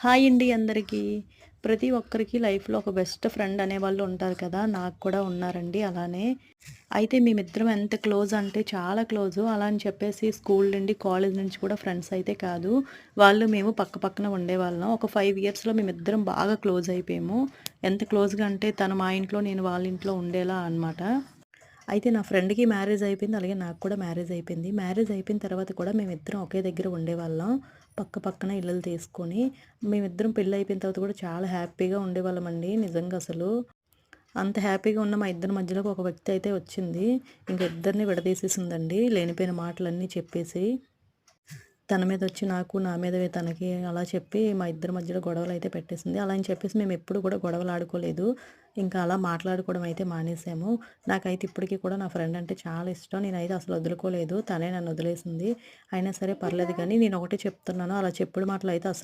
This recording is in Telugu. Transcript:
హాయ్ అండి అందరికీ. ప్రతి ఒక్కరికి లైఫ్‌లో ఒక బెస్ట్ ఫ్రెండ్ అనేవాళ్ళు ఉంటారు కదా! నాకు కూడా ఉన్నారండి అలానే. అయితే మేమిద్దరం ఎంత క్లోజ్ అంటే చాలా క్లోజు. అలా అని చెప్పేసి స్కూల్ నుండి, కాలేజ్ నుంచి కూడా ఫ్రెండ్స్ అయితే కాదు. వాళ్ళు మేము పక్క పక్కన ఉండేవాళ్ళం. ఒక 5 ఇయర్స్‌లో మేమిద్దరం బాగా క్లోజ్ అయిపోయాము. ఎంత క్లోజ్‌గా అంటే తను మా ఇంట్లో, నేను వాళ్ళ ఇంట్లో ఉండేలా అనమాట. అయితే నా ఫ్రెండ్‌కి మ్యారేజ్ అయిపోయింది. అలాగే నాకు కూడా మ్యారేజ్ అయిపోయింది. మ్యారేజ్ అయిపోయిన తర్వాత కూడా మేమిద్దరం ఒకే దగ్గర ఉండేవాళ్ళం. పక్క పక్కన ఇల్లులు తీసుకొని. మేమిద్దరం పెళ్లి అయిపోయిన తర్వాత కూడా చాలా హ్యాపీగా ఉండేవాళ్ళమండి. నిజంగా అసలు. అంత హ్యాపీగా ఉన్న మా ఇద్దరి మధ్యలోకి ఒక వ్యక్తి అయితే వచ్చింది. ఇంక ఇద్దరిని విడదీసేసిందండి. లేనిపోయిన మాటలన్నీ చెప్పేసి. తన మీదొచ్చి నాకు, నా మీద తనకి అలా చెప్పి మా ఇద్దరి మధ్యలో గొడవలయితే పెట్టేసింది. అలా అని చెప్పేసి మేమెప్పుడు కూడా గొడవలాడుకోలేదు. ఇంకా అలా మాట్లాడుకోవడం అయితే మానేసాము. నాకైతే ఇప్పటికి కూడా నా ఫ్రెండ్ అంటే చాలా ఇష్టం. నేనైతే అసలు వదులుకోలేదు. తనే నన్ను వదిలేసింది. అయినా సరే పర్లేదు కానీ నేనొకటే చెప్తున్నాను. అలా చెప్పుడు మాటలయితే అసలు